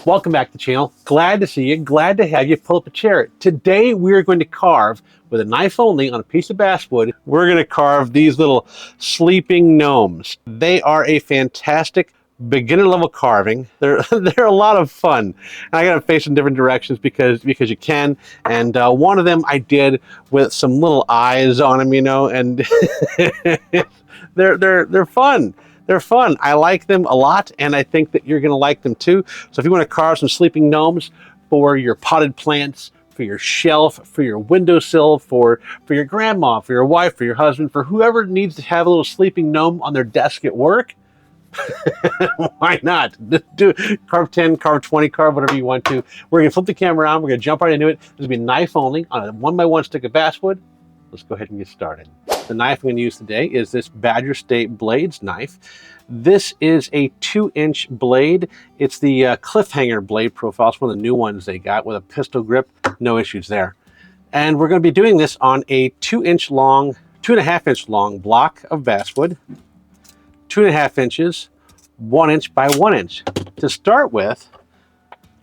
Welcome back to the channel. Glad to see you. Glad to have you pull up a chair. Today we are going to carve with a knife only on a piece of basswood. We're going to carve these little sleeping gnomes. They are a fantastic beginner level carving. They're a lot of fun. And I got to face in different directions because you can. And one of them I did with some little eyes on them, you know, and they're fun. They're fun. I like them a lot, and I think that you're going to like them too. So if you want to carve some sleeping gnomes for your potted plants, for your shelf, for your windowsill, for your grandma, for your wife, for your husband, for whoever needs to have a little sleeping gnome on their desk at work, why not? Carve 10, carve 20, carve whatever you want to. We're going to flip the camera around. We're going to jump right into it. This is going to be knife only on a 1x1 stick of basswood. Let's go ahead and get started. The knife I'm going to use today is this Badger State Blades knife. This is a 2-inch blade. It's the cliffhanger blade profile. It's one of the new ones they got with a pistol grip. No issues there. And we're going to be doing this on a 2-inch long, 2.5-inch long block of basswood. 2.5 inches, 1 inch by 1 inch. To start with,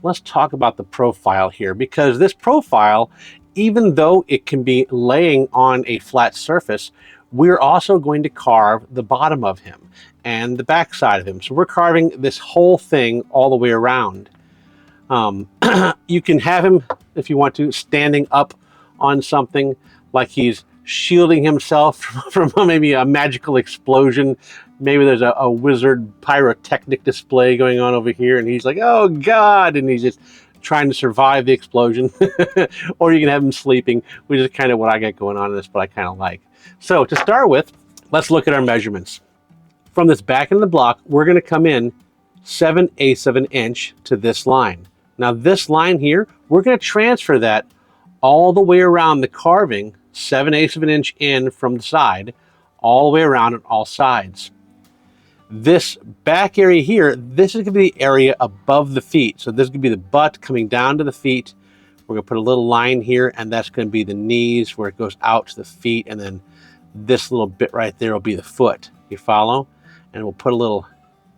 let's talk about the profile here, because this profile, even though it can be laying on a flat surface, we're also going to carve the bottom of him and the back side of him. So we're carving this whole thing all the way around. You can have him, if you want to, standing up on something like he's shielding himself from maybe a magical explosion. Maybe there's a wizard pyrotechnic display going on over here and he's like, oh God, and he's just trying to survive the explosion. Or you can have him sleeping, which is kind of what I got going on in this, but I kind of like. So to start with, let's look at our measurements. From this back end of the block, we're going to come in 7/8 of an inch to this line. Now this line here, we're going to transfer that all the way around the carving, 7/8 of an inch in from the side, all the way around on all sides. This back area here, this is going to be the area above the feet. So this is going to be the butt coming down to the feet. We're going to put a little line here, and that's going to be the knees where it goes out to the feet, and then this little bit right there will be the foot. You follow? And we'll put a little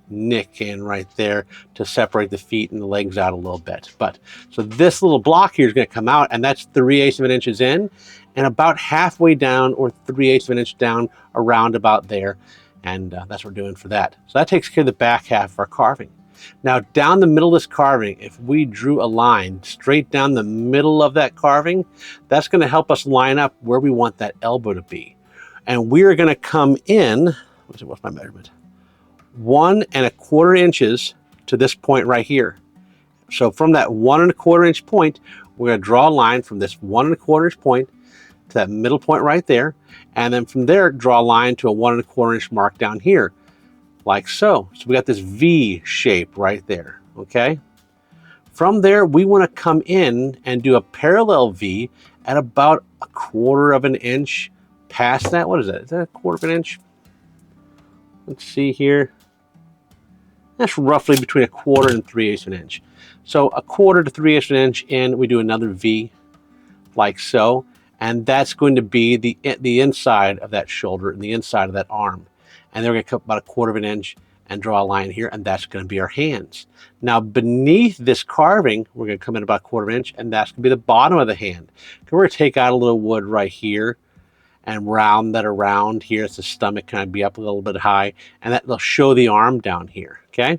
nick in right there to separate the feet and the legs out a little bit. But so this little block here is going to come out, and that's 3/8 of an inch in, and about halfway down, or 3/8 of an inch down, around about there. And that's what we're doing for that. So that takes care of the back half of our carving. Now down the middle of this carving, if we drew a line straight down the middle of that carving, that's going to help us line up where we want that elbow to be. And we are going to come in, what's my measurement? 1 1/4 inches to this point right here. So from that 1 1/4 inch point, we're going to draw a line from this 1 1/4 inch point to that middle point right there, and then from there draw a line to a 1 1/4 inch mark down here, like so. So we got this V shape right there, okay? From there, we want to come in and do a parallel V at about 1/4 of an inch past that. What is that? Is that 1/4 of an inch? Let's see here. That's roughly between 1/4 and 3/8 of an inch. So 1/4 to 3/8 of an inch in, we do another V, like so. And that's going to be the inside of that shoulder and the inside of that arm. And then we're going to cut about 1/4 of an inch and draw a line here, and that's going to be our hands. Now beneath this carving, we're going to come in about 1/4 of an inch, and that's going to be the bottom of the hand. We're going to take out a little wood right here and round that around here. It's the stomach kind of be up a little bit high, and that will show the arm down here, okay?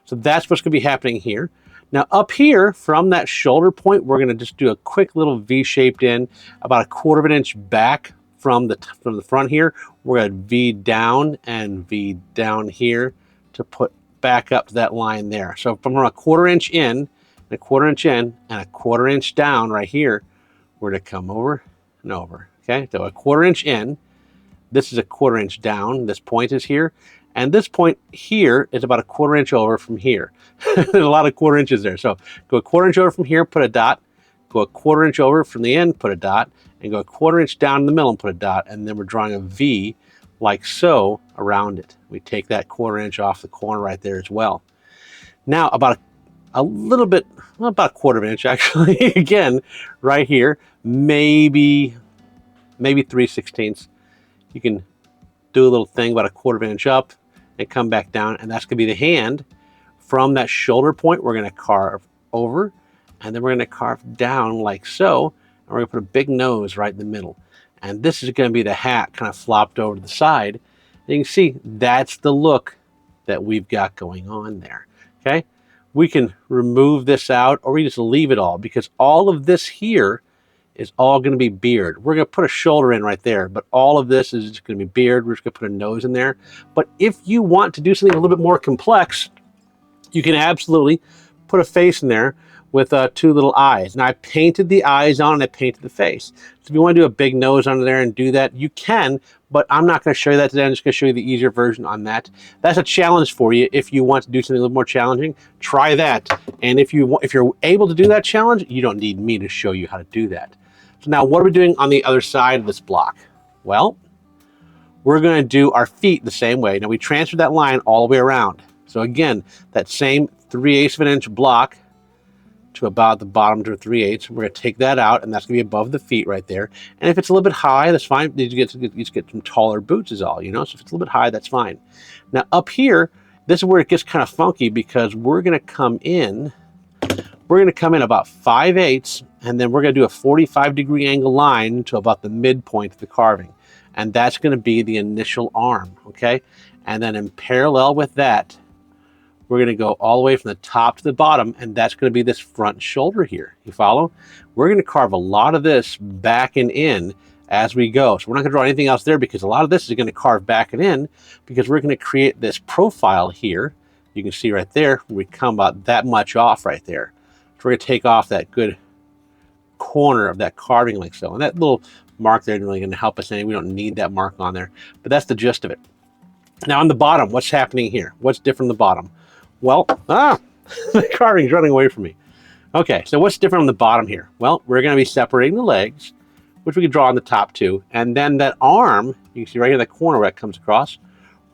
So that's what's going to be happening here. Now up here, from that shoulder point, we're going to just do a quick little V-shaped in, about 1/4 of an inch back from the front here. We're going to V down and V down here to put back up to that line there. So from a 1/4 inch in, 1/4 inch in, and 1/4 inch down right here, we're going to come over and over. Okay, so 1/4 inch in, this is 1/4 inch down, this point is here, and this point here is about 1/4 inch over from here. There's a lot of 1/4 inches there. So go 1/4 inch over from here, put a dot, go 1/4 inch over from the end, put a dot, and go 1/4 inch down in the middle and put a dot, and then we're drawing a V like so around it. We take that 1/4 inch off the corner right there as well. Now about a little bit, well, about 1/4 of an inch actually, again, right here, maybe 3/16. You can do a little thing about 1/4 of an inch up and come back down, and that's going to be the hand From that shoulder point, we're going to carve over, and then we're going to carve down like so, and we're going to put a big nose right in the middle. And this is going to be the hat kind of flopped over to the side. And you can see that's the look that we've got going on there. Okay, we can remove this out, or we just leave it all, because all of this here is all going to be beard. We're going to put a shoulder in right there, but all of this is just going to be beard. We're just going to put a nose in there. But if you want to do something a little bit more complex, you can absolutely put a face in there with 2 little eyes. And I painted the eyes on and I painted the face. So if you want to do a big nose under there and do that, you can, but I'm not going to show you that today. I'm just going to show you the easier version on that. That's a challenge for you. If you want to do something a little more challenging, try that. And if you're able to do that challenge, you don't need me to show you how to do that. So now what are we doing on the other side of this block? Well, we're going to do our feet the same way. Now we transferred that line all the way around. So again, that same 3/8 of an inch block to about the bottom to 3/8. We're going to take that out, and that's going to be above the feet right there. And if it's a little bit high, that's fine. You just get some taller boots is all, you know. So if it's a little bit high, that's fine. Now up here, this is where it gets kind of funky, because we're going to come in. We're going to come in about 5/8, and then we're going to do a 45-degree angle line to about the midpoint of the carving. And that's going to be the initial arm, okay? And then in parallel with that, we're going to go all the way from the top to the bottom, and that's going to be this front shoulder here. You follow? We're going to carve a lot of this back and in as we go. So we're not going to draw anything else there, because a lot of this is going to carve back and in, because we're going to create this profile here. You can see right there, we come about that much off right there. So we're going to take off that good corner of that carving like so. And that little mark there isn't really going to help us any. We don't need that mark on there, but that's the gist of it. Now on the bottom, what's happening here? What's different on the bottom? Well, the carving's running away from me. Okay, so what's different on the bottom here? Well, we're going to be separating the legs, which we can draw on the top too. And then that arm, you can see right here in the corner where it comes across,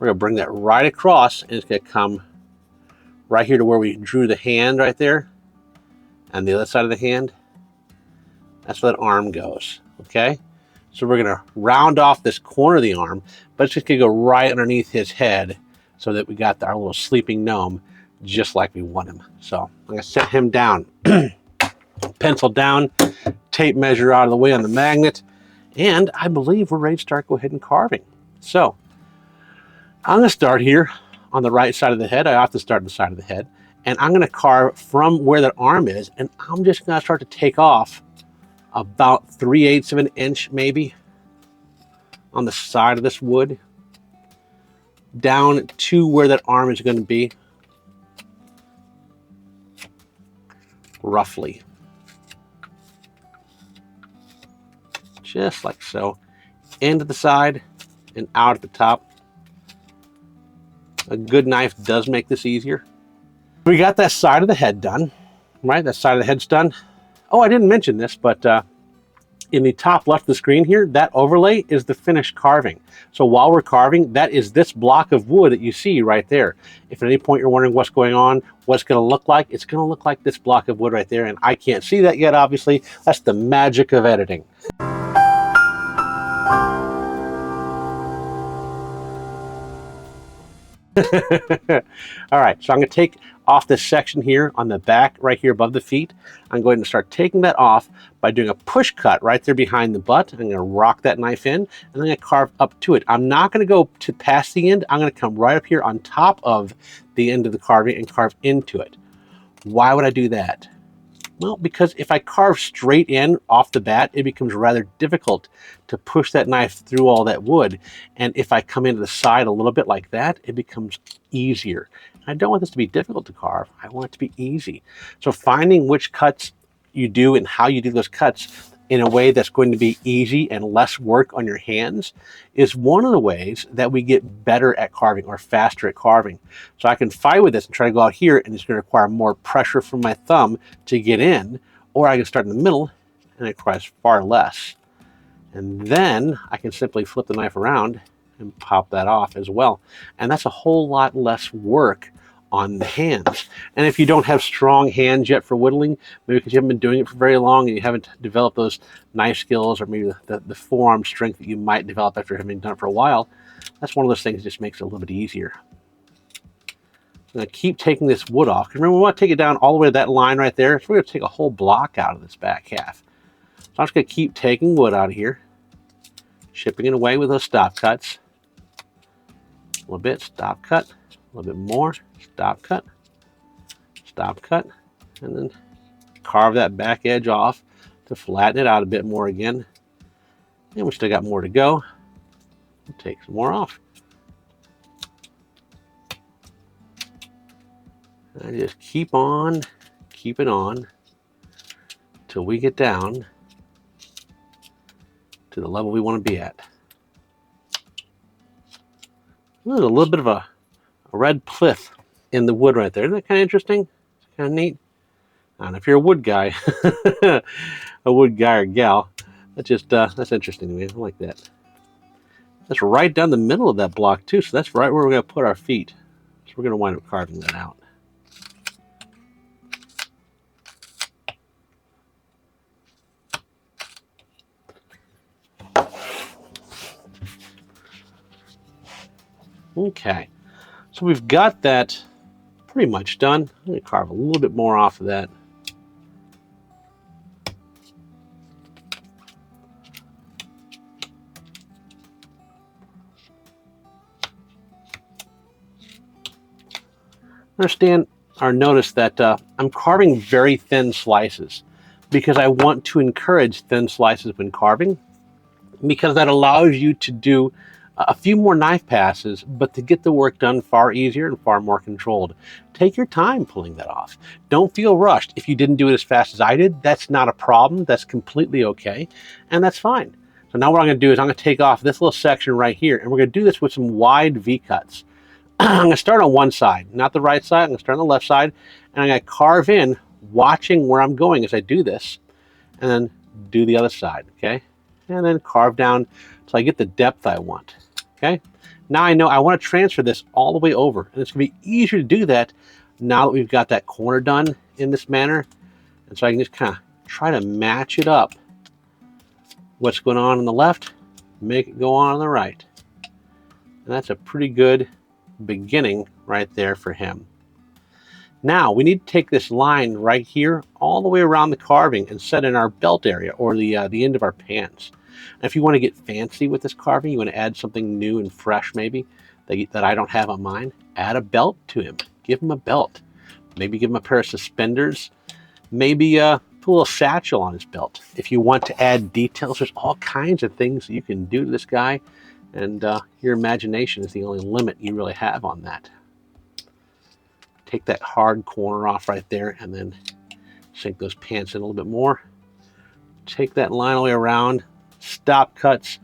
we're going to bring that right across, and it's going to come right here to where we drew the hand right there. And the other side of the hand, that's where that arm goes, okay? So we're going to round off this corner of the arm, but it's just going to go right underneath his head, so that we got our little sleeping gnome just like we want him. So I'm going to set him down. Pencil down, tape measure out of the way on the magnet, and I believe we're ready to start go ahead and carving. So I'm going to start here on the right side of the head. I often start on the side of the head, and I'm going to carve from where that arm is, and I'm just going to start to take off about 3/8 of an inch maybe on the side of this wood, down to where that arm is going to be, roughly. Just like so. Into the side and out at the top. A good knife does make this easier. We got that side of the head done, right? That side of the head's done. Oh, I didn't mention this, but in the top left of the screen here, that overlay is the finished carving. So while we're carving, that is this block of wood that you see right there. If at any point you're wondering what's going on, what's going to look like, it's going to look like this block of wood right there. And I can't see that yet, obviously. That's the magic of editing. All right, so I'm going to take off this section here on the back right here above the feet. I'm going to start taking that off by doing a push cut right there behind the butt. I'm going to rock that knife in, and I'm going to carve up to it. I'm not going to go to past the end. I'm going to come right up here on top of the end of the carving and carve into it. Why would I do that? Well, because if I carve straight in off the bat, it becomes rather difficult to push that knife through all that wood. And if I come into the side a little bit like that, it becomes easier. I don't want this to be difficult to carve. I want it to be easy. So finding which cuts you do and how you do those cuts in a way that's going to be easy and less work on your hands is one of the ways that we get better at carving or faster at carving. So I can fight with this and try to go out here, and it's going to require more pressure from my thumb to get in, or I can start in the middle and it requires far less. And then I can simply flip the knife around and pop that off as well. And that's a whole lot less work on the hands. And if you don't have strong hands yet for whittling, maybe because you haven't been doing it for very long and you haven't developed those knife skills, or maybe the forearm strength that you might develop after having done it for a while, that's one of those things that just makes it a little bit easier. I'm going to keep taking this wood off. Because remember, we want to take it down all the way to that line right there. So we're going to take a whole block out of this back half. So I'm just going to keep taking wood out of here, chipping it away with those stop cuts. A little bit, stop cut, a little bit more, stop cut, and then carve that back edge off to flatten it out a bit more again. And we still got more to go. We'll take some more off. And just keep on, keep it on till we get down to the level we want to be at. There's a little bit of a red plinth in the wood right there. Isn't that kind of interesting? It's kind of neat. And if you're a wood guy, a wood guy or gal, that's interesting to me. I like that. That's right down the middle of that block too. So that's right where we're going to put our feet. So we're going to wind up carving that out. Okay, so we've got that pretty much done. I'm going to carve a little bit more off of that. Understand or notice that I'm carving very thin slices because I want to encourage thin slices when carving, because that allows you to do a few more knife passes, but to get the work done far easier and far more controlled. Take your time pulling that off. Don't feel rushed. If you didn't do it as fast as I did, that's not a problem. That's completely okay, and that's fine. So now what I'm going to do is I'm going to take off this little section right here, and we're going to do this with some wide V-cuts. I'm going to start on one side, not the right side. I'm going to start on the left side, and I'm going to carve in, watching where I'm going as I do this, and then do the other side, okay? And then carve down till I get the depth I want, okay? Now I know I want to transfer this all the way over, and it's going to be easier to do that now that we've got that corner done in this manner. And so I can just kind of try to match it up. What's going on the left, make it go on the right. And that's a pretty good beginning right there for him. Now we need to take this line right here all the way around the carving and set in our belt area, or the end of our pants. And if you want to get fancy with this carving, you want to add something new and fresh maybe that I don't have on mine, add a belt to him. Give him a belt. Maybe give him a pair of suspenders. Maybe put a little satchel on his belt. If you want to add details, there's all kinds of things you can do to this guy. And your imagination is the only limit you really have on that. Take that hard corner off right there and then sink those pants in a little bit more. Take that line all the way around, stop cuts,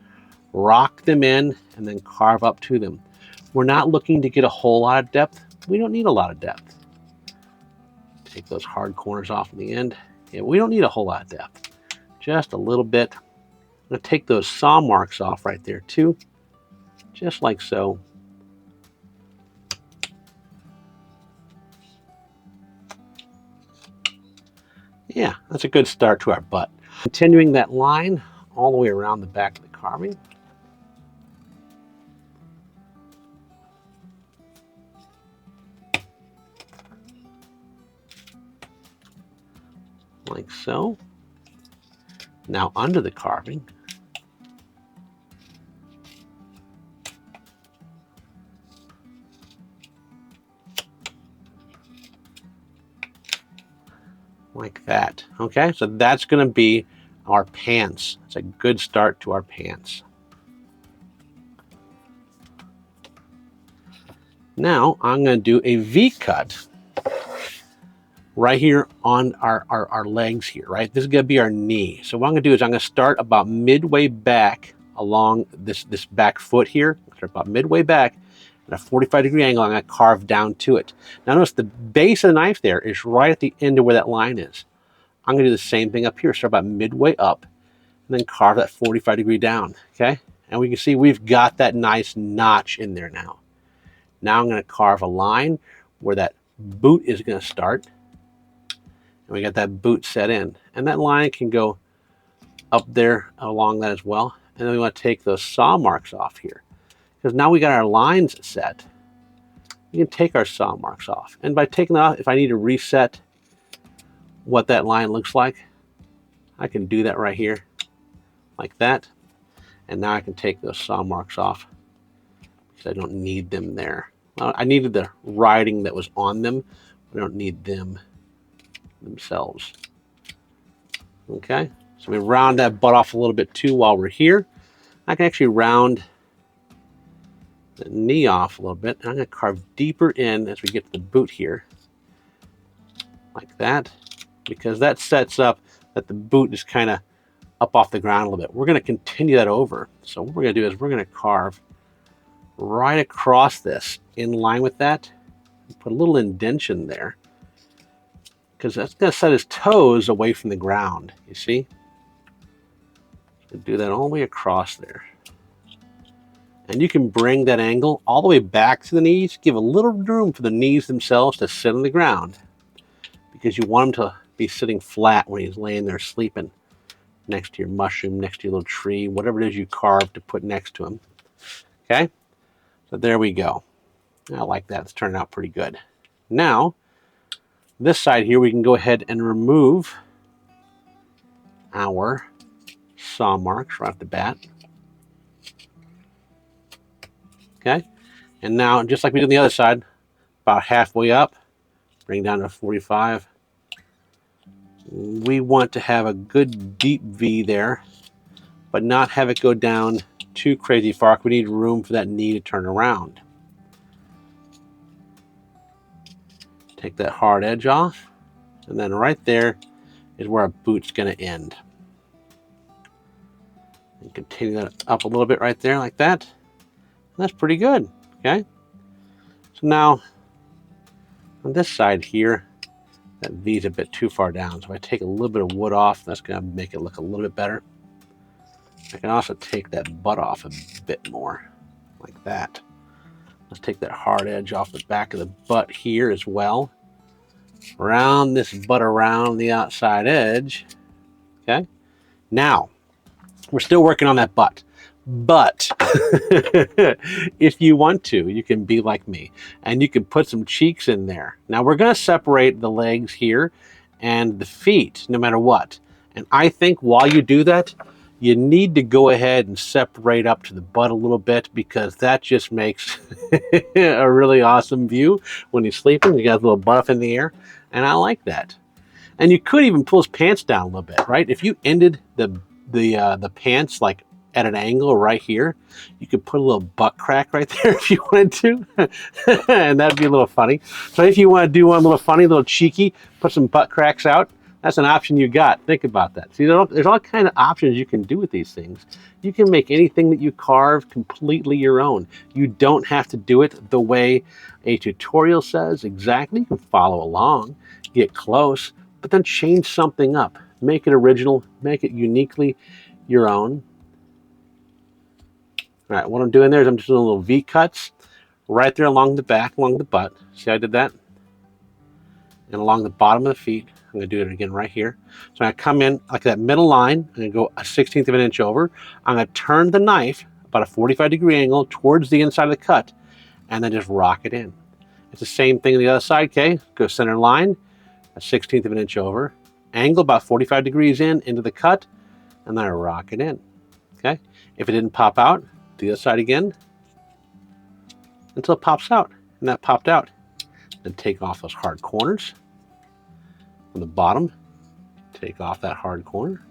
rock them in, and then carve up to them. We're not looking to get a whole lot of depth. We don't need a lot of depth. Take those hard corners off in the end. Yeah, we don't need a whole lot of depth. Just a little bit. I'm going to take those saw marks off right there too. Just like so. Yeah, that's a good start to our butt. Continuing that line all the way around the back of the carving. Like so. Now under the carving. Like that. Okay, so that's going to be our pants. It's a good start to our pants. Now I'm going to do a V-cut right here on our legs here, right? This is going to be our knee. So what I'm going to do is I'm going to start about midway back along this back foot here. Start about midway back at a 45-degree angle. I'm going to carve down to it. Now notice the base of the knife there is right at the end of where that line is. I'm going to do the same thing up here. Start about midway up and then carve that 45-degree down, okay? And we can see we've got that nice notch in there now. Now I'm going to carve a line where that boot is going to start. And we got that boot set in. And that line can go up there along that as well. And then we want to take those saw marks off here, because now we got our lines set. we can take our saw marks off. And by taking it off, if I need to reset what that line looks like, I can do that right here, like that. And now I can take those saw marks off because I don't need them there. Well, I needed the writing that was on them, but I don't need them themselves. Okay, so we round that butt off a little bit too while we're here. I can actually round the knee off a little bit. And I'm going to carve deeper in as we get to the boot here, like that, because that sets up that the boot is kind of up off the ground a little bit. We're going to continue that over. So what we're going to do is we're going to carve right across this in line with that, and put a little indentation there, because that's going to set his toes away from the ground, you see? So do that all the way across there. And you can bring that angle all the way back to the knees, give a little room for the knees themselves to sit on the ground, because you want him to be sitting flat when he's laying there sleeping next to your mushroom, next to your little tree, whatever it is you carved to put next to him. Okay? So there we go. I like that. It's turning out pretty good. Now, this side here, we can go ahead and remove our saw marks right off the bat. Okay? And now, just like we did on the other side, about halfway up, bring down to 45. We want to have a good deep V there, but not have it go down too crazy far. We need room for that knee to turn around. Take that hard edge off, and then right there is where our boot's going to end. And continue that up a little bit right there, like that. And that's pretty good, okay? So now, on this side here, that V's a bit too far down. So if I take a little bit of wood off, that's going to make it look a little bit better. I can also take that butt off a bit more, like that. Let's take that hard edge off the back of the butt here as well. Round this butt around the outside edge. Okay. Now, we're still working on that butt. But if you want to, you can be like me and you can put some cheeks in there. Now we're going to separate the legs here and the feet no matter what. And I think while you do that, you need to go ahead and separate up to the butt a little bit, because that just makes a really awesome view when he's sleeping. You got a little butt up in the air, and I like that. And you could even pull his pants down a little bit, right? If you ended the pants like at an angle right here, you could put a little butt crack right there if you wanted to, and that'd be a little funny. So if you want to do one a little funny, a little cheeky, put some butt cracks out, that's an option you got. Think about that. See, there's all kind of options you can do with these things. You can make anything that you carve completely your own. You don't have to do it the way a tutorial says exactly. You can follow along, get close, but then change something up. Make it original, make it uniquely your own. All right, what I'm doing there is I'm just doing little V cuts right there along the back, along the butt. See how I did that? And along the bottom of the feet. I'm going to do it again right here. So I'm going to come in like that middle line. I'm going to go a 1/16 of an inch over. I'm going to turn the knife about a 45-degree angle towards the inside of the cut, and then just rock it in. It's the same thing on the other side, okay? Go center line, a 1/16 of an inch over, angle about 45 degrees into the cut, and then I rock it in, okay? If it didn't pop out, the other side again until it pops out, and that popped out. Then take off those hard corners on the bottom, take off that hard corner,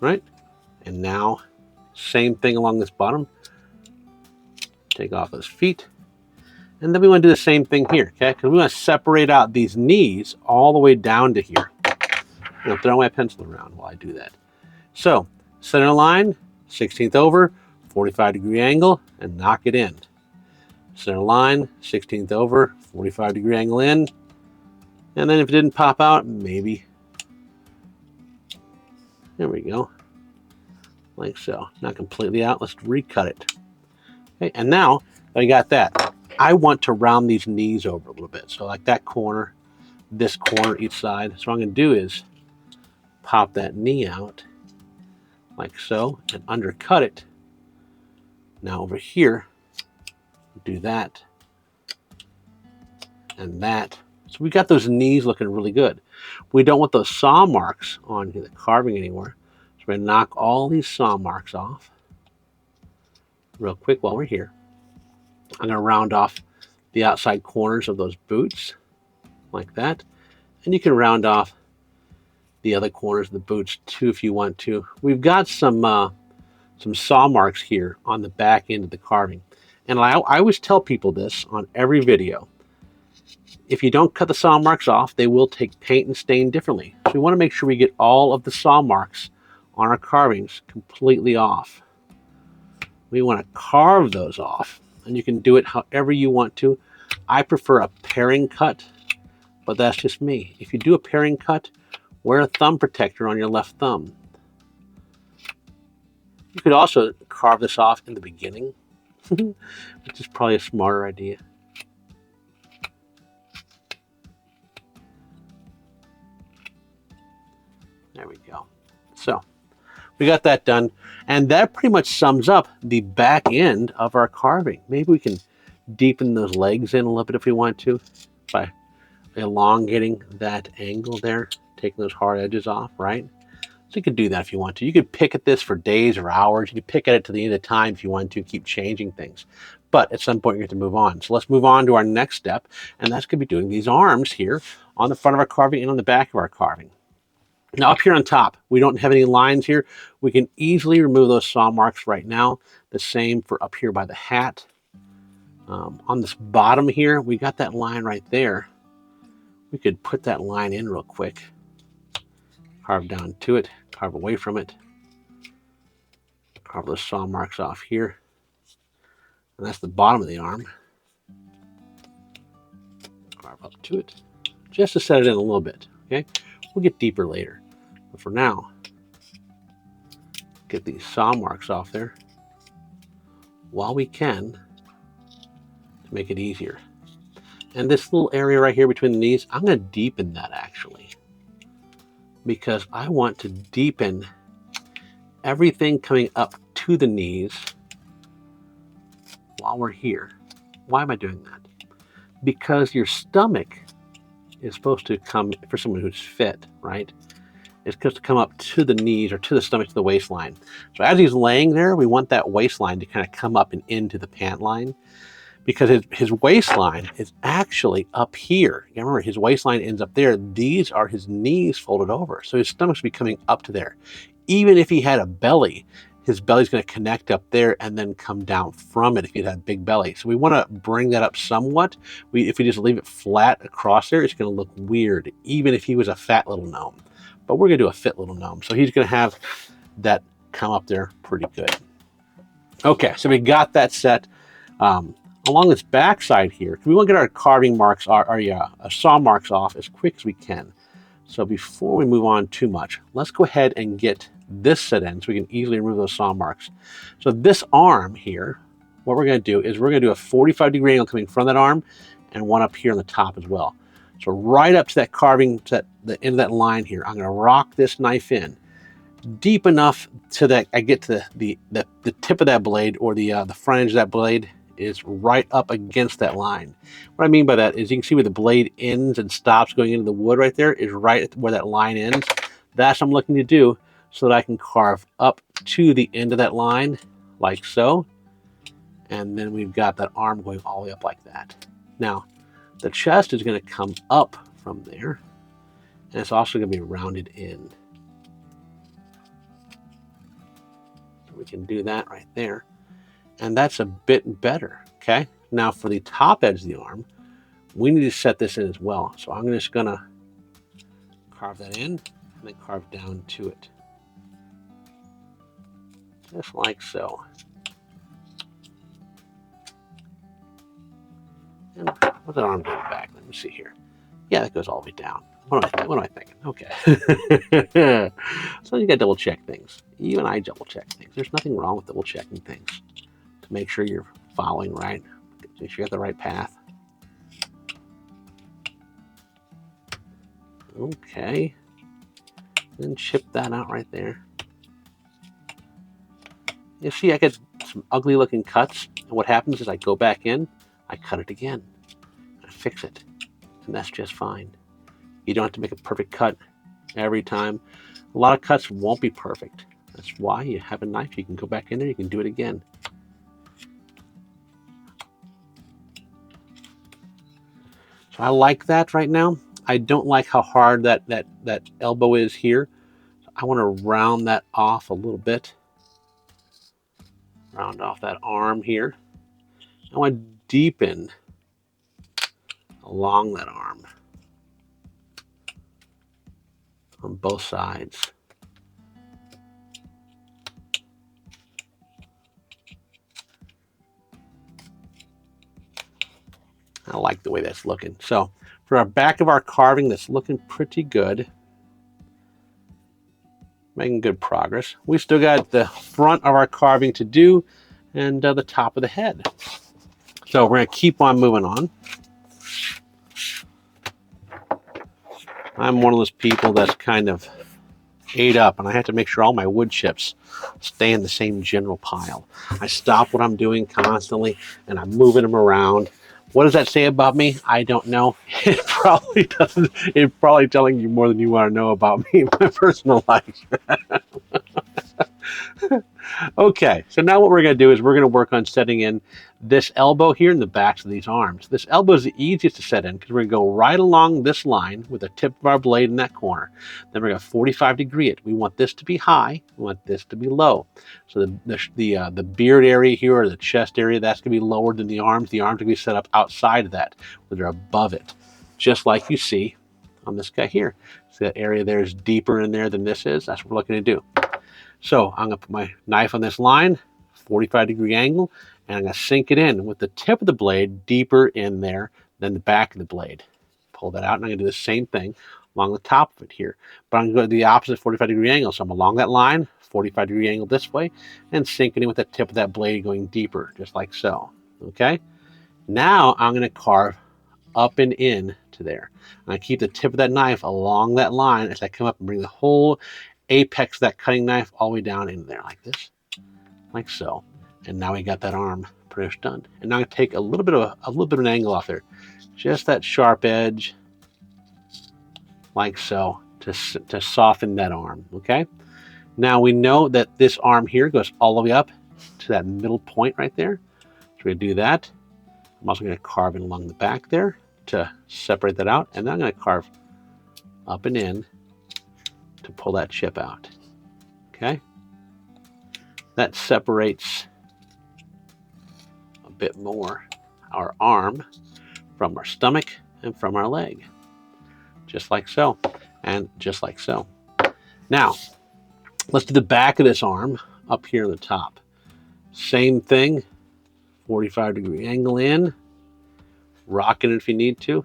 right? And now, same thing along this bottom, take off those feet, and then we want to do the same thing here, okay? Because we want to separate out these knees all the way down to here. I'm going to throw my pencil around while I do that. So, center line, 1/16 over, 45-degree angle, and knock it in. Center line, 1/16 over, 45-degree angle in. And then if it didn't pop out, maybe. There we go. Like so. Not completely out. Let's recut it. Okay, and now that I got that, I want to round these knees over a little bit. So like that corner, this corner each side. So what I'm going to do is pop that knee out like so and undercut it. Now over here, do that. and that. So we got those knees looking really good. We don't want those saw marks on the carving anymore. So we're going to knock all these saw marks off real quick while we're here. I'm going to round off the outside corners of those boots like that. And you can round off the other corners of the boots too if you want to. We've got some saw marks here on the back end of the carving. And I always tell people this on every video. If you don't cut the saw marks off, they will take paint and stain differently. So we want to make sure we get all of the saw marks on our carvings completely off. We want to carve those off, and you can do it however you want to. I prefer a paring cut, but that's just me. If you do a paring cut, wear a thumb protector on your left thumb. You could also carve this off in the beginning, which is probably a smarter idea. There we go. So we got that done, and that pretty much sums up the back end of our carving. Maybe we can deepen those legs in a little bit if we want to by elongating that angle there, taking those hard edges off, right? So you could do that if you want to. You could pick at this for days or hours. You could pick at it to the end of time if you want to, keep changing things. But at some point you have to move on. So let's move on to our next step, and that's going to be doing these arms here on the front of our carving and on the back of our carving. Now up here on top, we don't have any lines here. We can easily remove those saw marks right now. The same for up here by the hat. On this bottom here, we got that line right there. We could put that line in real quick. Carve down to it, carve away from it. Carve those saw marks off here. And that's the bottom of the arm. Carve up to it, just to set it in a little bit, okay? We'll get deeper later. But for now, get these saw marks off there while we can to make it easier. And this little area right here between the knees, I'm going to deepen that actually, because I want to deepen everything coming up to the knees while we're here. Why am I doing that? Because your stomach is supposed to come, for someone who's fit, right? It's supposed to come up to the knees or to the stomach, to the waistline. So as he's laying there, we want that waistline to kind of come up and into the pant line, because his waistline is actually up here. You remember, his waistline ends up there. These are his knees folded over. So his stomach should be coming up to there. Even if he had a belly, his belly's going to connect up there and then come down from it if he had a big belly. So we want to bring that up somewhat. If we just leave it flat across there, it's going to look weird, even if he was a fat little gnome. But we're going to do a fit little gnome. So he's going to have that come up there pretty good. Okay, so we got that set. Along this back side here, we want to get our carving marks, our saw marks off as quick as we can. So before we move on too much, let's go ahead and get this set in so we can easily remove those saw marks. So this arm here, what we're going to do is we're going to do a 45-degree angle coming from that arm and one up here on the top as well. So right up to that carving, to the end of that line here, I'm going to rock this knife in deep enough so that I get to the tip of that blade, or the front edge of that blade is right up against that line. What I mean by that is you can see where the blade ends and stops going into the wood right there is right where that line ends. That's what I'm looking to do so that I can carve up to the end of that line like so. And then we've got that arm going all the way up like that. Now, the chest is going to come up from there, and it's also going to be rounded in. So we can do that right there. And that's a bit better, okay? Now for the top edge of the arm, we need to set this in as well. So I'm just gonna carve that in and then carve down to it. Just like so. And what's that arm doing back? Let me see here. Yeah, that goes all the way down. What am I thinking? Okay. So you gotta double check things. Even I double check things. There's nothing wrong with double checking things. Make sure you're following right. Make sure you got the right path. Okay. Then chip that out right there. You see, I get some ugly looking cuts. And what happens is I go back in, I cut it again. I fix it. and that's just fine. You don't have to make a perfect cut every time. A lot of cuts won't be perfect. That's why you have a knife. You can go back in there, you can do it again. So I like that right now. I don't like how hard that elbow is here. I want to round that off a little bit. Round off that arm here. I want to deepen along that arm on both sides. I like the way that's looking. So for our back of our carving, that's looking pretty good. Making good progress. We still got the front of our carving to do and the top of the head. So we're going to keep on moving on. I'm one of those people that's kind of ate up, and I have to make sure all my wood chips stay in the same general pile. I stop what I'm doing constantly, and I'm moving them around. What does that say about me? I don't know. It probably doesn't. It's probably telling you more than you want to know about me in my personal life. Okay, so now what we're going to do is we're going to work on setting in this elbow here in the backs of these arms. This elbow is the easiest to set in because we're going to go right along this line with the tip of our blade in that corner. Then we're going to 45 degree it. We want this to be high. We want this to be low. So the beard area here or the chest area, that's going to be lower than the arms. The arms are going to be set up outside of that, where they're above it, just like you see on this guy here. So that area there is deeper in there than this is. That's what we're looking to do. So I'm going to put my knife on this line, 45 degree angle, and I'm going to sink it in with the tip of the blade deeper in there than the back of the blade. Pull that out, and I'm going to do the same thing along the top of it here. But I'm going to go to the opposite 45 degree angle. So I'm along that line, 45 degree angle this way, and sink it in with the tip of that blade going deeper, just like so. Okay? Now I'm going to carve up and in to there. I'm going to keep the tip of that knife along that line as I come up and bring the whole apex of that cutting knife all the way down in there like this, like so. And now we got that arm pretty much done. And now I'm going to take a little bit of an angle off there, just that sharp edge, like so, to soften that arm. Okay. Now we know that this arm here goes all the way up to that middle point right there. So we're going to do that. I'm also going to carve in along the back there to separate that out, and then I'm going to carve up and in to pull that chip out. Okay, that separates a bit more our arm from our stomach and from our leg, just like so, and just like so. Now let's do the back of this arm up here on the top. Same thing, 45 degree angle in, rocking it if you need to,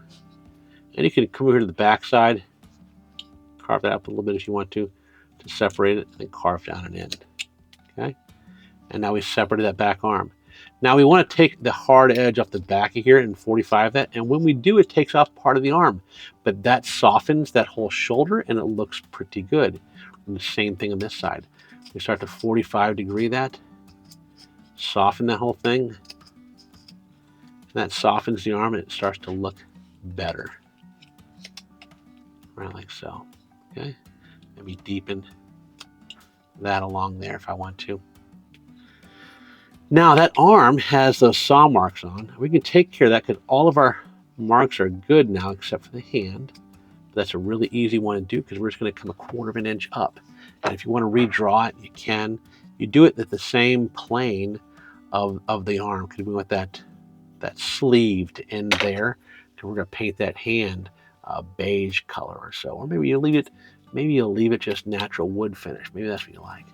and you can come over to the back side, carve that up a little bit if you want to separate it, and then carve down an end. Okay, and now we separated that back arm. Now we want to take the hard edge off the back of here and 45 that, and when we do, it takes off part of the arm, but that softens that whole shoulder and it looks pretty good. And the same thing on this side. We start to 45 degree that, soften that whole thing, and that softens the arm and it starts to look better. Right like so. Okay, maybe deepen that along there if I want to. Now that arm has those saw marks on. We can take care of that because all of our marks are good now except for the hand. That's a really easy one to do because we're just going to come 1/4 of an inch up. And if you want to redraw it, you can. You do it at the same plane of the arm because we want that sleeved end there. So we're going to paint that hand a beige color or so. Or maybe you'll leave it just natural wood finish. Maybe that's what you like.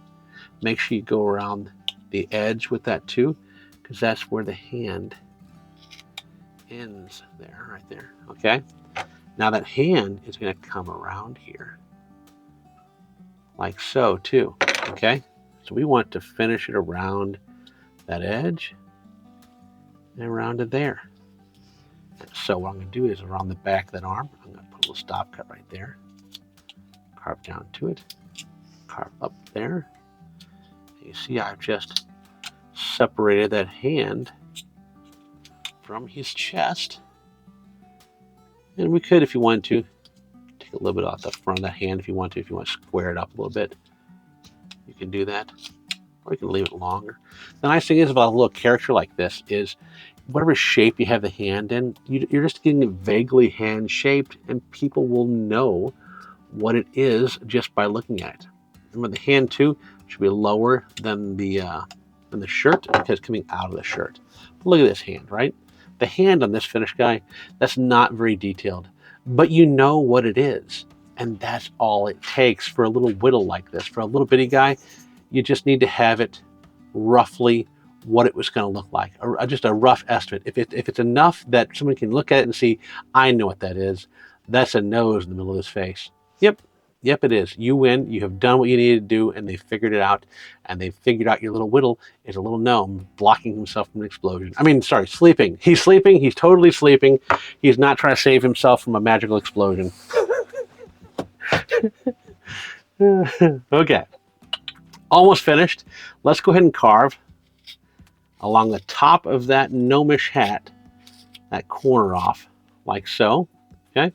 Make sure you go around the edge with that too, because that's where the hand ends there, right there. Okay, now that hand is going to come around here like so too. Okay, so we want to finish it around that edge and around to there. So what I'm going to do is around the back of that arm, I'm going to put a little stop cut right there, carve down to it, carve up there. You see I've just separated that hand from his chest And we could, if you wanted to, take a little bit off the front of that hand if you want to. If you want to square it up a little bit, you can do that. Or you can leave it longer. The nice thing is about a little character like this is whatever shape you have the hand in, you're just getting it vaguely hand-shaped, and people will know what it is just by looking at it. Remember, the hand, too, should be lower than the shirt because it's coming out of the shirt. But look at this hand, right? The hand on this finished guy, that's not very detailed, but you know what it is, and that's all it takes for a little whittle like this. For a little bitty guy, you just need to have it roughly what it was going to look like, or just a rough estimate. If it's enough that someone can look at it and see, I know what that is, that's a nose in the middle of his face. Yep, it is. You win. You have done what you needed to do, and they figured it out. And they figured out your little whittle is a little gnome blocking himself from an explosion. I mean, sorry, sleeping. He's sleeping. He's totally sleeping. He's not trying to save himself from a magical explosion. Okay. Almost finished. Let's go ahead and carve along the top of that gnomish hat, that corner off, like so. Okay.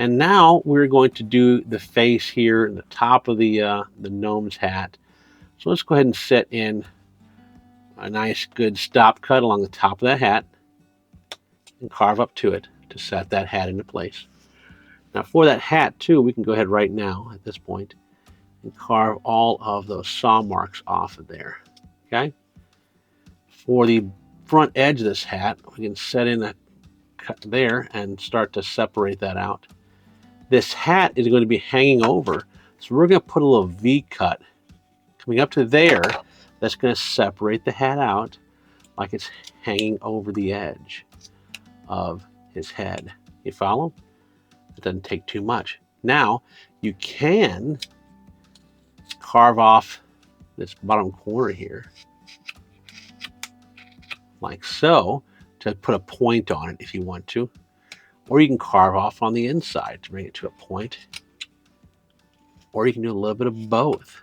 And now we're going to do the face here in the top of the gnome's hat. So let's go ahead and set in a nice good stop cut along the top of that hat and carve up to it to set that hat into place. Now for that hat too, we can go ahead right now at this point and carve all of those saw marks off of there. Okay. For the front edge of this hat, we can set in a cut there and start to separate that out. This hat is going to be hanging over, so we're going to put a little V cut coming up to there that's going to separate the hat out like it's hanging over the edge of his head. You follow? It doesn't take too much. Now, you can carve off this bottom corner here, like so, to put a point on it if you want to. Or you can carve off on the inside to bring it to a point. Or you can do a little bit of both.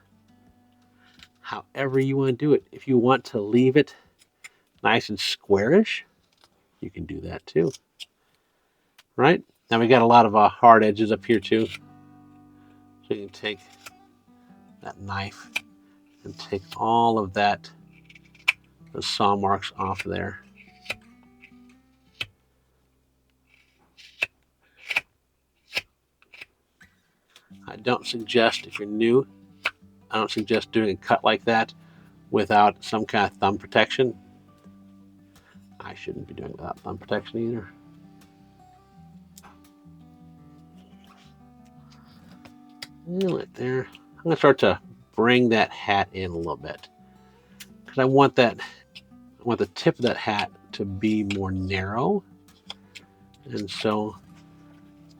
However you want to do it. If you want to leave it nice and squarish, you can do that too. Right? Now we got a lot of hard edges up here too. So you can take that knife and take all of that, those saw marks off of there. I don't suggest, if you're new, I don't suggest doing a cut like that without some kind of thumb protection. I shouldn't be doing it without thumb protection either. And right there. I'm going to start to bring that hat in a little bit because I want the tip of that hat to be more narrow, and so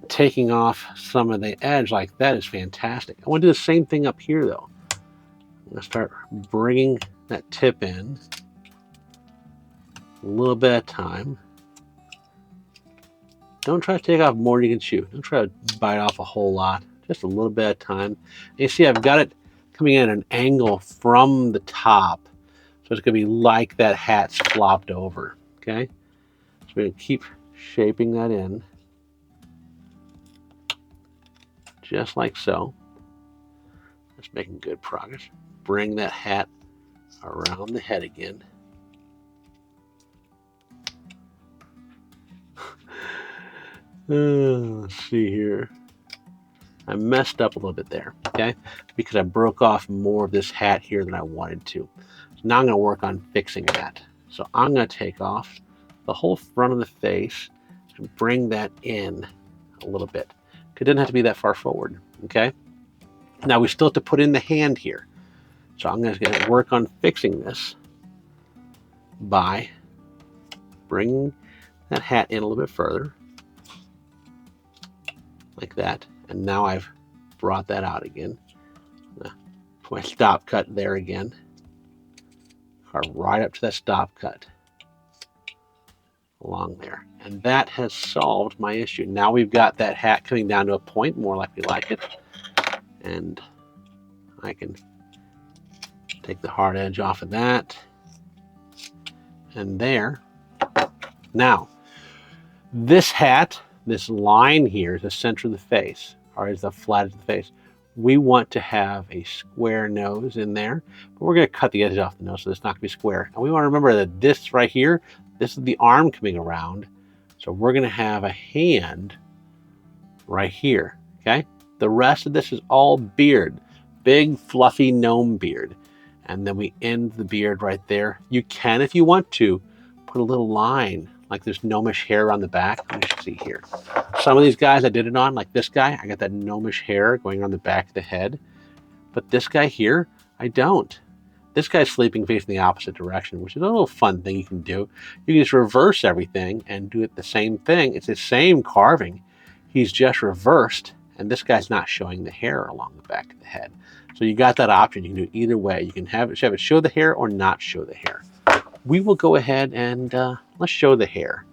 taking off some of the edge like that is fantastic. I want to do the same thing up here though. I'm going to start bringing that tip in a little bit at a time. Don't try to take off more than you can chew. Don't try to bite off a whole lot. Just a little bit at a time. And you see I've got it coming in at an angle from the top. So it's going to be like that hat's flopped over. Okay? So we're going to keep shaping that in. Just like so. That's making good progress. Bring that hat around the head again. Let's see here. I messed up a little bit there, okay? Because I broke off more of this hat here than I wanted to. So now I'm going to work on fixing that. So I'm going to take off the whole front of the face and bring that in a little bit. It doesn't have to be that far forward, okay? Now we still have to put in the hand here. So I'm going to work on fixing this by bringing that hat in a little bit further, like that. And now I've brought that out again. Put my stop cut there again. Carve right up to that stop cut along there. And that has solved my issue. Now we've got that hat coming down to a point more like we like it. And I can take the hard edge off of that. And there. Now, this hat this line here is the center of the face, or is the flat of the face. We want to have a square nose in there, but we're going to cut the edges off the nose so it's not going to be square. And we want to remember that this right here, this is the arm coming around. So we're going to have a hand right here, okay? The rest of this is all beard, big fluffy gnome beard. And then we end the beard right there. You can, if you want to, put a little line, like there's gnomish hair on the back. Let me see here. Some of these guys I did it on, like this guy, I got that gnomish hair going on the back of the head. But this guy here, I don't. This guy's sleeping facing the opposite direction, which is a little fun thing you can do. You can just reverse everything and do it the same thing. It's the same carving. He's just reversed, and this guy's not showing the hair along the back of the head. So you got that option. You can do it either way. You can have it show the hair or not show the hair. We will go ahead and let's show the hair,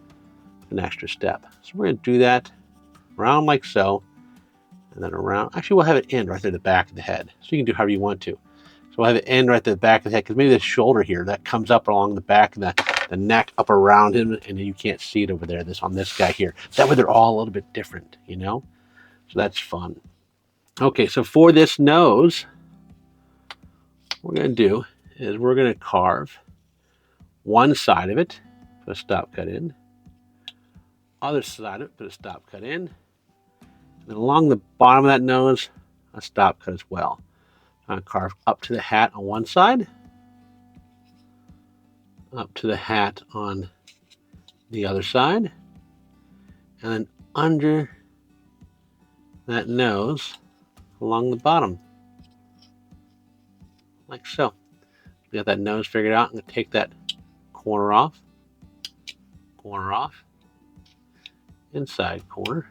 an extra step. So we're going to do that around like so, and then around. Actually, we'll have it end right there at the back of the head. So you can do however you want to. So we'll have it end right at the back of the head, because maybe this shoulder here, that comes up along the back of the neck, up around him, and you can't see it over there, this on this guy here. That way they're all a little bit different, you know? So that's fun. Okay, so for this nose, what we're going to do is we're going to carve one side of it, put a stop cut in, other side of it, put a stop cut in, and then along the bottom of that nose, a stop cut as well. I'm going to carve up to the hat on one side, up to the hat on the other side, and then under that nose along the bottom, like so. We got that nose figured out. I'm going to take that corner off, inside corner,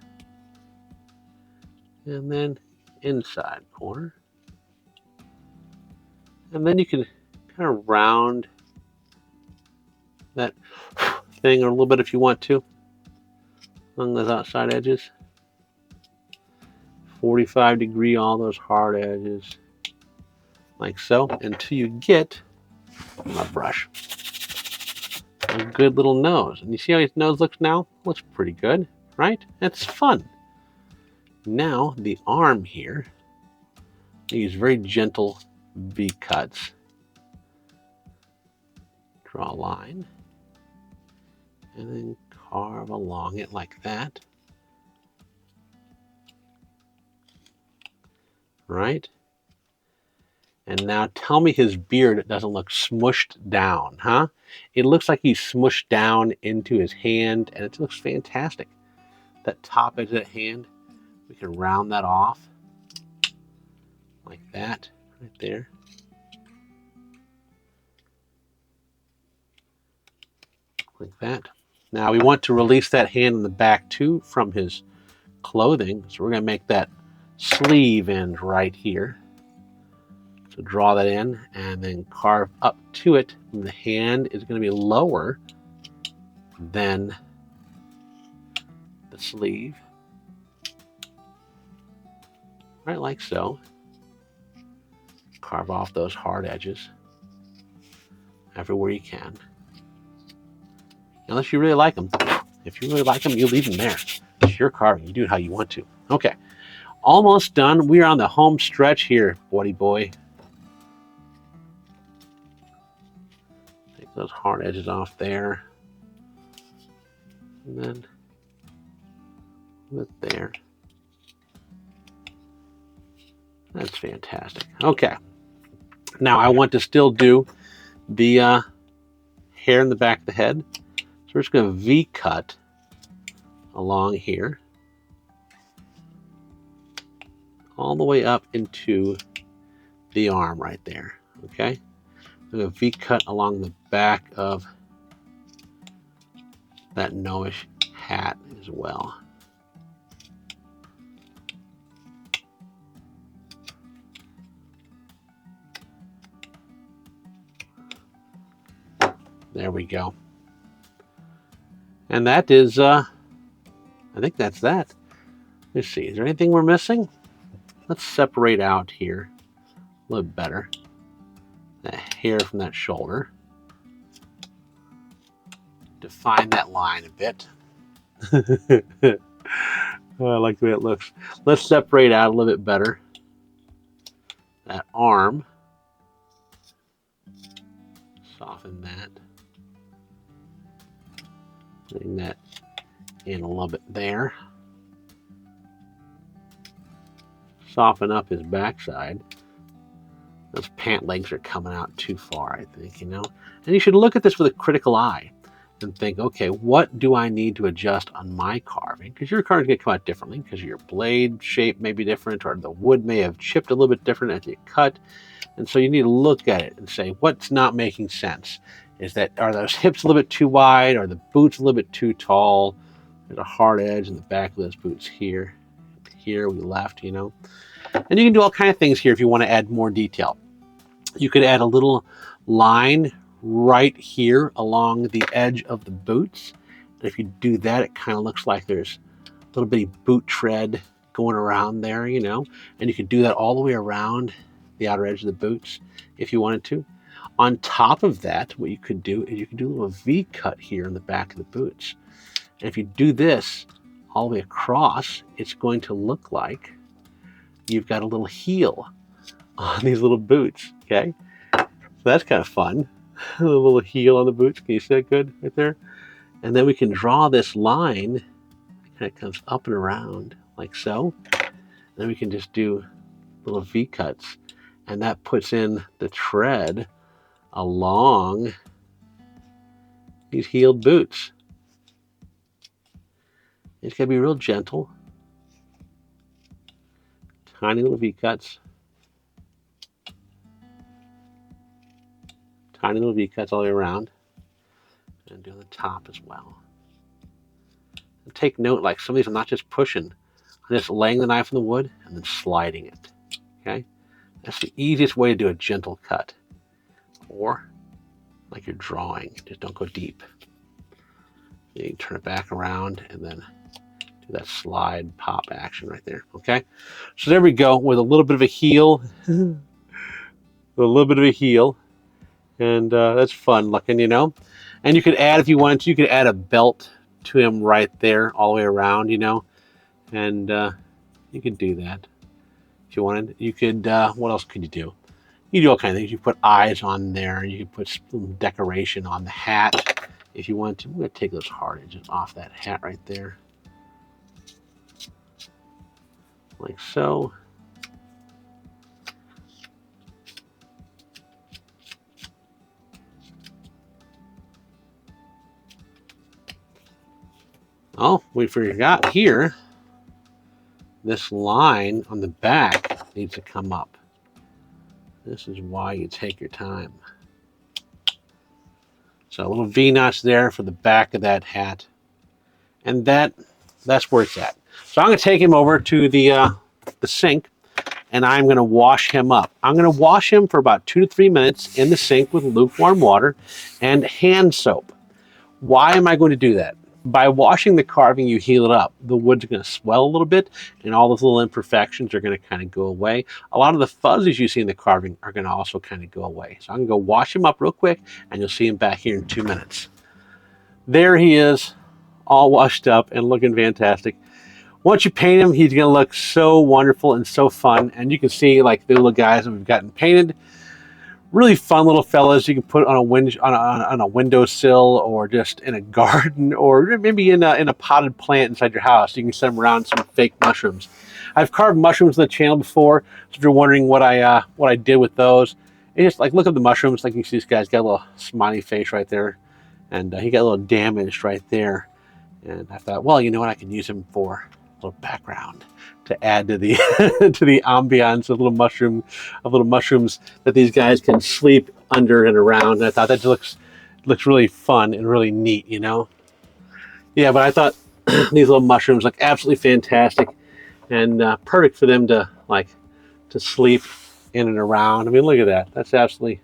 and then inside corner. And then you can kind of round that thing a little bit if you want to, along those outside edges. 45 degree, all those hard edges, like so, until you get my brush a good little nose. And you see how his nose looks now? Looks pretty good, right? It's fun. Now the arm here, I use very gentle V cuts. Draw a line and then carve along it like that. Right? And now tell me his beard doesn't look smushed down, huh? It looks like he's smushed down into his hand, and it looks fantastic. That top edge of that hand, we can round that off like that, right there. Like that. Now we want to release that hand in the back too from his clothing, so we're going to make that sleeve end right here. So draw that in and then carve up to it. And the hand is going to be lower than the sleeve. Right, like so. Carve off those hard edges everywhere you can. Unless you really like them. If you really like them, you leave them there. It's your carving. You do it how you want to. Okay. Almost done. We are on the home stretch here, buddy boy. Take those hard edges off there. And then with there. That's fantastic. Okay. Now I want to still do the hair in the back of the head. So we're just going to V-cut along here. All the way up into the arm right there, okay? I'm going to V-cut along the back of that gnomish hat as well. There we go. And that is, I think that's that. Let's see, is there anything we're missing? Let's separate out here a little better. That hair from that shoulder. Define that line a bit. Oh, I like the way it looks. Let's separate out a little bit better. That arm. Soften that. Bring that in a little bit there. Soften up his backside. Those pant legs are coming out too far, I think, you know. And you should look at this with a critical eye and think, okay, what do I need to adjust on my carving? Because your carving's going to come out differently because your blade shape may be different, or the wood may have chipped a little bit different as you cut. And so you need to look at it and say, what's not making sense? Are those hips a little bit too wide? Are the boots a little bit too tall? There's a hard edge in the back of those boots here. Here we left, you know. And you can do all kinds of things here if you want to add more detail. You could add a little line right here along the edge of the boots. And if you do that, it kind of looks like there's a little bitty boot tread going around there, you know. And you could do that all the way around the outer edge of the boots if you wanted to. On top of that, what you could do is you could do a little V cut here in the back of the boots. And if you do this all the way across, it's going to look like you've got a little heel on these little boots, okay? So that's kind of fun. A little heel on the boots. Can you see that good right there? And then we can draw this line that kind of comes up and around like so. And then we can just do little V cuts. And that puts in the tread along these heeled boots. It's got to be real gentle. Tiny little V cuts. Tiny little V cuts all the way around. And do the top as well. And take note, like some of these I'm not just pushing. I'm just laying the knife in the wood and then sliding it. Okay? That's the easiest way to do a gentle cut. Or like you're drawing, just don't go deep. You can turn it back around and then do that slide pop action right there. Okay? So there we go with a little bit of a heel. A little bit of a heel. And that's fun looking, you know. And you could add, if you wanted to, you could add a belt to him right there all the way around, you know. And you could do that if you wanted. You could, what else could you do? You do all kinds of things. You put eyes on there. You could put some decoration on the hat if you want to. I'm going to take those hard edges off that hat right there. Like so. Oh, we forgot here. This line on the back needs to come up. This is why you take your time. So a little V-notch there for the back of that hat. And that's where it's at. So I'm going to take him over to the sink, and I'm going to wash him up. I'm going to wash him for about 2 to 3 minutes in the sink with lukewarm water and hand soap. Why am I going to do that? By washing the carving, you heal it up. The wood's going to swell a little bit, and all those little imperfections are going to kind of go away. A lot of the fuzzies you see in the carving are going to also kind of go away. So I'm going to go wash him up real quick, and you'll see him back here in 2 minutes. There he is, all washed up and looking fantastic. Once you paint him, he's going to look so wonderful and so fun. And you can see like the little guys that we've gotten painted. Really fun little fellas you can put on a windowsill, or just in a garden, or maybe in a potted plant inside your house. You can set them around some fake mushrooms. I've carved mushrooms on the channel before, so if you're wondering what I did with those, it's just like look at the mushrooms. Like you can see this guy's got a little smiley face right there, and he got a little damaged right there. And I thought, well, you know what, I can use him for a little background to add to the to the ambiance of little mushrooms that these guys can sleep under and around. And I thought that just looks really fun and really neat, you know. Yeah, but I thought these little mushrooms look absolutely fantastic and perfect for them to sleep in and around. I mean, look at that. That's absolutely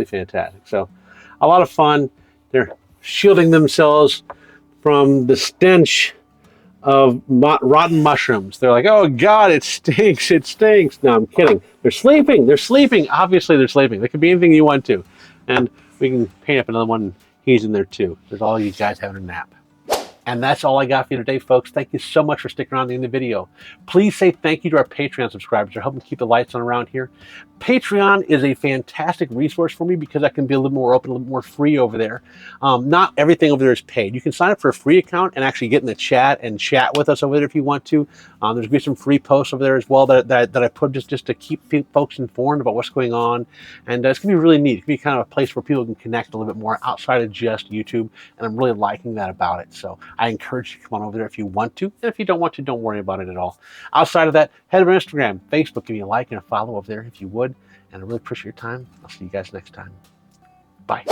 fantastic. So a lot of fun. They're shielding themselves from the stench of rotten mushrooms. They're like, oh God, it stinks, it stinks. No, I'm kidding. They're sleeping. Obviously, they're sleeping. They could be anything you want to. And we can paint up another one. He's in there too. There's all you guys having a nap. And that's all I got for you today, folks. Thank you so much for sticking around to the end of the video. Please say thank you to our Patreon subscribers. They're helping keep the lights on around here. Patreon is a fantastic resource for me because I can be a little more open, a little more free over there. Not everything over there is paid. You can sign up for a free account and actually get in the chat and chat with us over there if you want to. There's going to be some free posts over there as well that I put just to keep folks informed about what's going on. And it's going to be really neat. It's going to be kind of a place where people can connect a little bit more outside of just YouTube. And I'm really liking that about it. So I encourage you to come on over there if you want to. And if you don't want to, don't worry about it at all. Outside of that, head over to Instagram, Facebook, give me a like and a follow over there if you would. And I really appreciate your time. I'll see you guys next time. Bye.